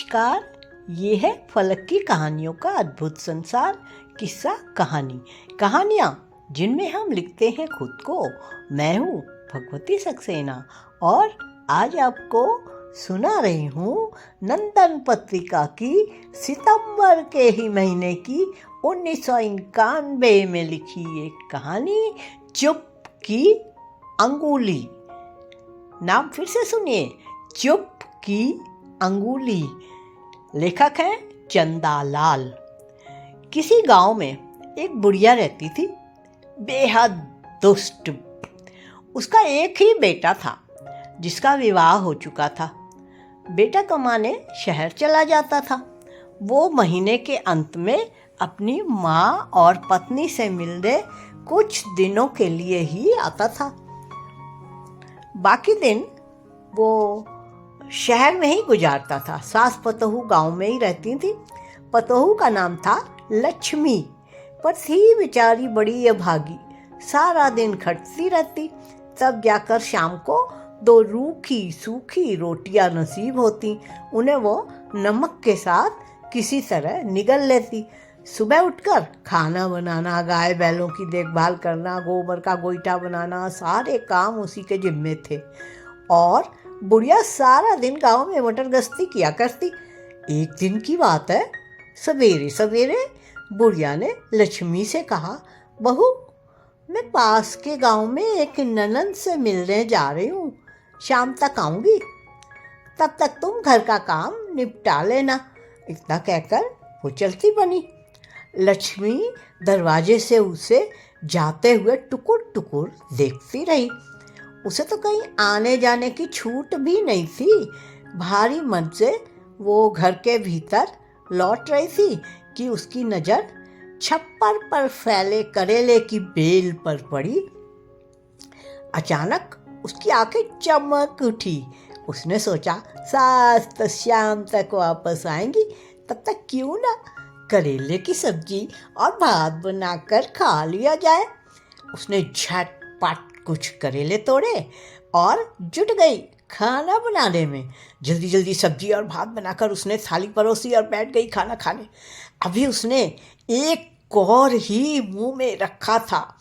नमस्कार, ये है फलक की कहानियों का अद्भुत संसार। किस्सा कहानी, कहानियाँ जिनमें हम लिखते हैं खुद को। मैं हूँ भगवती सक्सेना और आज आपको सुना रही हूँ नंदन पत्रिका की सितंबर के ही महीने की 1991 में लिखी एक कहानी, चुप की अंगुली। नाम फिर से सुनिए, चुप की अंगुली। लेखक है चंदालाल। किसी गांव में एक बुढ़िया रहती थी, बेहद दुष्ट। उसका एक ही बेटा था जिसका विवाह हो चुका था। बेटा कमाने शहर चला जाता था। वो महीने के अंत में अपनी माँ और पत्नी से मिलने कुछ दिनों के लिए ही आता था। बाकी दिन वो शहर में ही गुजारता था। सास पतोहू गांव में ही रहती थी। पतोहू का नाम था लक्ष्मी, पर थी बेचारी बड़ी अभागी। सारा दिन खटती रहती, तब जाकर शाम को 2 रूखी सूखी रोटियां नसीब होती। उन्हें वो नमक के साथ किसी तरह निगल लेती। सुबह उठकर खाना बनाना, गाय बैलों की देखभाल करना, गोबर का गोईठा बनाना, सारे काम उसी के जिम्मे थे। और बुढ़िया सारा दिन गांव में मटर गश्ती किया करती। एक दिन की बात है, सवेरे सवेरे बुढ़िया ने लक्ष्मी से कहा, बहू, मैं पास के गांव में एक ननंद से मिलने जा रही हूँ, शाम तक आऊँगी, तब तक तुम घर का काम निपटा लेना। इतना कहकर वो चलती बनी। लक्ष्मी दरवाजे से उसे जाते हुए टुकुर टुकुर देखती रही। उसे तो कहीं आने जाने की छूट भी नहीं थी। भारी मन से वो घर के भीतर लौट रही थी कि उसकी नज़र छप्पर पर फैले करेले की बेल पर पड़ी। अचानक उसकी आंखें चमक उठी। उसने सोचा, सास तो शाम तक वापस आएंगी, तब तक क्यों ना करेले की सब्जी और भात बनाकर खा लिया जाए। उसने झटपट कुछ करेले तोड़े और जुट गई खाना बनाने में। जल्दी जल्दी सब्जी और भात बनाकर उसने थाली परोसी और बैठ गई खाना खाने। अभी उसने एक और ही मुंह में रखा था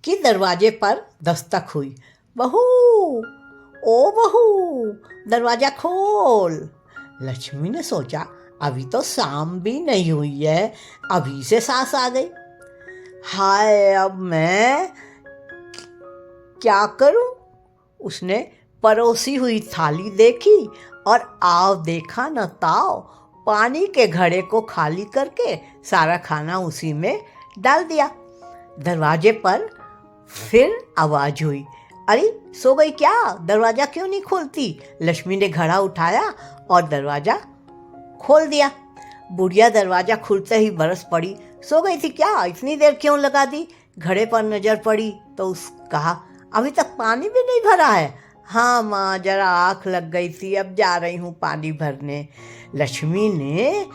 कि दरवाजे पर दस्तक हुई। बहू, ओ बहू, दरवाजा खोल। लक्ष्मी ने सोचा, अभी तो शाम भी नहीं हुई है, अभी से सास आ गई। हाय, अब मैं क्या करूं? उसने परोसी हुई थाली देखी और आव देखा न ताव, पानी के घड़े को खाली करके सारा खाना उसी में डाल दिया। दरवाजे पर फिर आवाज हुई, अरे सो गई क्या? दरवाजा क्यों नहीं खोलती? लक्ष्मी ने घड़ा उठाया और दरवाजा खोल दिया। बुढ़िया दरवाजा खुलते ही बरस पड़ी। सो गई थी क्या? इतनी देर क्यों लगा दी? घड़े पर नजर पड़ी तो कहा, अभी तक पानी भी नहीं भरा है। हाँ माँ, जरा आँख लग गई थी, अब जा रही हूँ पानी भरने। लक्ष्मी ने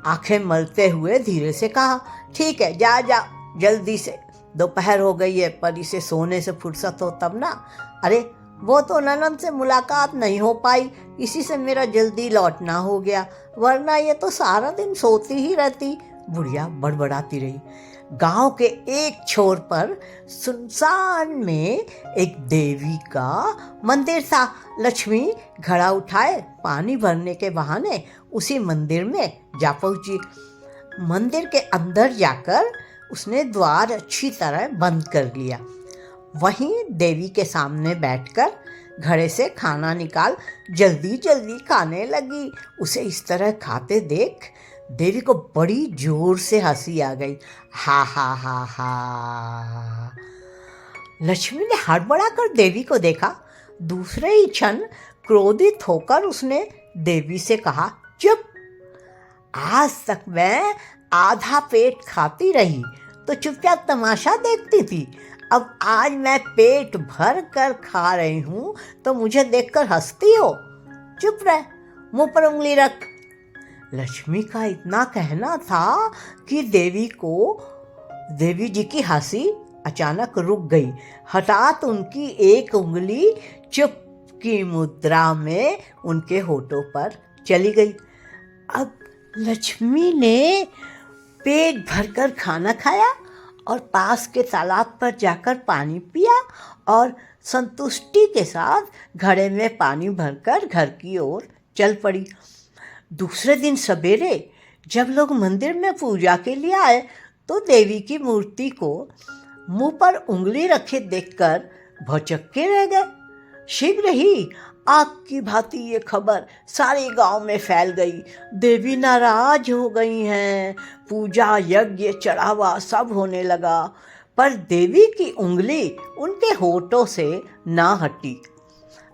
आंखें मलते हुए धीरे से कहा, ठीक है, जा जा जल्दी से, दोपहर हो गई है, पर इसे सोने से फुर्सत हो तब ना। अरे वो तो ननद से मुलाकात नहीं हो पाई, इसी से मेरा जल्दी लौटना हो गया, वरना ये तो सारा दिन सोती ही रहती। बुढ़िया बड़बड़ाती रही। गांव के एक छोर पर सुनसान में एक देवी का मंदिर था। लक्ष्मी घड़ा उठाए पानी भरने के बहाने उसी मंदिर में जा पहुंची। मंदिर के अंदर जाकर उसने द्वार अच्छी तरह बंद कर लिया। वहीं देवी के सामने बैठकर घड़े से खाना निकाल जल्दी जल्दी खाने लगी। उसे इस तरह खाते देख देवी को बड़ी जोर से हंसी आ गई। हा हा हा हा। लक्ष्मी ने हड़बड़ाकर देवी को देखा। दूसरे ही क्षण क्रोधित होकर उसने देवी से कहा, चुप, आज तक मैं आधा पेट खाती रही तो चुपचाप तमाशा देखती थी, अब आज मैं पेट भर कर खा रही हूँ तो मुझे देखकर हंसती हो? चुप रह, मुंह पर उंगली रख। लक्ष्मी का इतना कहना था कि देवी जी की हंसी अचानक रुक गई। हठात उनकी एक उंगली चुप की मुद्रा में उनके होठों पर चली गई। अब लक्ष्मी ने पेट भरकर खाना खाया और पास के तालाब पर जाकर पानी पिया और संतुष्टि के साथ घड़े में पानी भरकर घर की ओर चल पड़ी। दूसरे दिन सवेरे जब लोग मंदिर में पूजा के लिए आए तो देवी की मूर्ति को मुंह पर उंगली रखे देखकर भौचक्के रह गए। शीघ्र ही आग की भांति ये खबर सारे गांव में फैल गई। देवी नाराज हो गई हैं, पूजा यज्ञ चढ़ावा सब होने लगा, पर देवी की उंगली उनके होठों से ना हटी।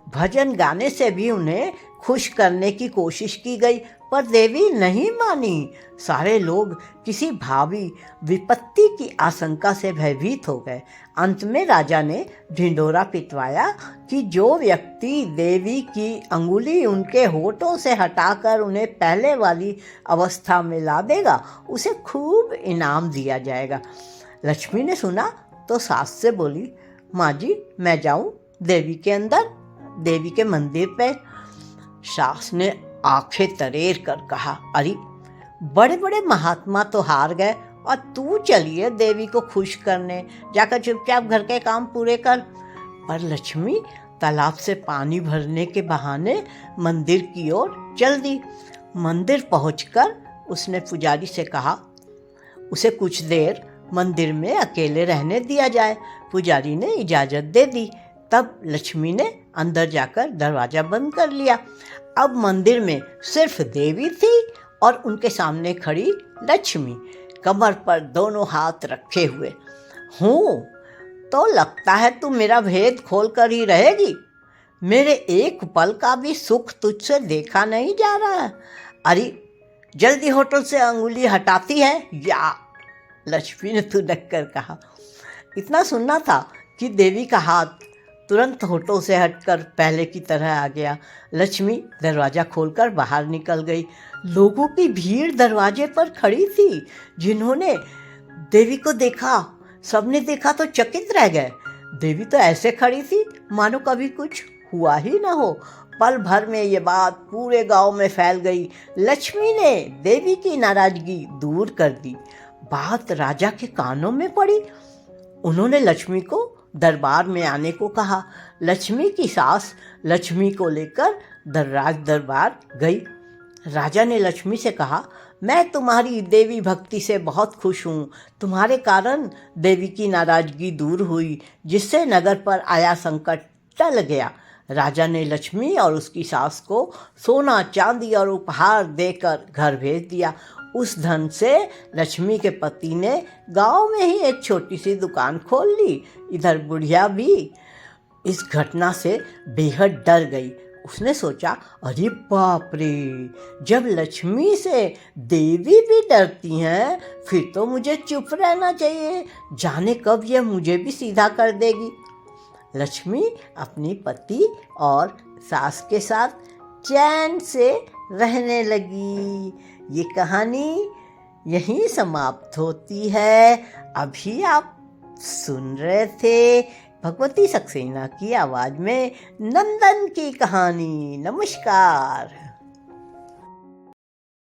भजन गाने से भी उन्हें खुश करने की कोशिश की गई, पर देवी नहीं मानी। सारे लोग किसी भावी विपत्ति की आशंका से भयभीत हो गए। अंत में राजा ने ढिंढोरा पिटवाया कि जो व्यक्ति देवी की अंगुली उनके होठों से हटाकर उन्हें पहले वाली अवस्था में ला देगा उसे खूब इनाम दिया जाएगा। लक्ष्मी ने सुना तो सास से बोली, माँ जी मैं जाऊँ देवी के अंदर, देवी के मंदिर पे? सास ने आंखें तरेर कर कहा, अरे बड़े बड़े महात्मा तो हार गए और तू चलिए देवी को खुश करने, जाकर चुपचाप घर के काम पूरे कर। पर लक्ष्मी तालाब से पानी भरने के बहाने मंदिर की ओर चल दी। मंदिर पहुंचकर उसने पुजारी से कहा उसे कुछ देर मंदिर में अकेले रहने दिया जाए। पुजारी ने इजाज़त दे दी। तब लक्ष्मी ने अंदर जाकर दरवाज़ा बंद कर लिया। अब मंदिर में सिर्फ देवी थी और उनके सामने खड़ी लक्ष्मी, कमर पर दोनों हाथ रखे हुए। हूँ तो लगता है तू मेरा भेद खोल कर ही रहेगी। मेरे एक पल का भी सुख तुझसे देखा नहीं जा रहा है। अरे जल्दी होठों से अंगुली हटाती है या? लक्ष्मी ने तुनक कर कहा। इतना सुनना था कि देवी का हाथ तुरंत होठों से हटकर पहले की तरह आ गया। लक्ष्मी दरवाज़ा खोलकर बाहर निकल गई। लोगों की भीड़ दरवाजे पर खड़ी थी। जिन्होंने देवी को देखा, सबने देखा तो चकित रह गए। देवी तो ऐसे खड़ी थी मानो कभी कुछ हुआ ही ना हो। पल भर में ये बात पूरे गांव में फैल गई। लक्ष्मी ने देवी की नाराजगी दूर कर दी। बात राजा के कानों में पड़ी। उन्होंने लक्ष्मी को दरबार में आने को कहा। लक्ष्मी की सास लक्ष्मी को लेकर राज दरबार गई। राजा ने लक्ष्मी से कहा, मैं तुम्हारी देवी भक्ति से बहुत खुश हूँ। तुम्हारे कारण देवी की नाराजगी दूर हुई, जिससे नगर पर आया संकट टल गया। राजा ने लक्ष्मी और उसकी सास को सोना चांदी और उपहार देकर घर भेज दिया। उस धन से लक्ष्मी के पति ने गांव में ही एक छोटी सी दुकान खोल ली। इधर बुढ़िया भी इस घटना से बेहद डर गई। उसने सोचा, अरे बाप रे, जब लक्ष्मी से देवी भी डरती हैं फिर तो मुझे चुप रहना चाहिए। जाने कब यह मुझे भी सीधा कर देगी। लक्ष्मी अपनी पति और सास के साथ चैन से रहने लगी। ये कहानी यहीं समाप्त होती है। अभी आप सुन रहे थे भगवती सक्सेना की आवाज़ में नंदन की कहानी। नमस्कार।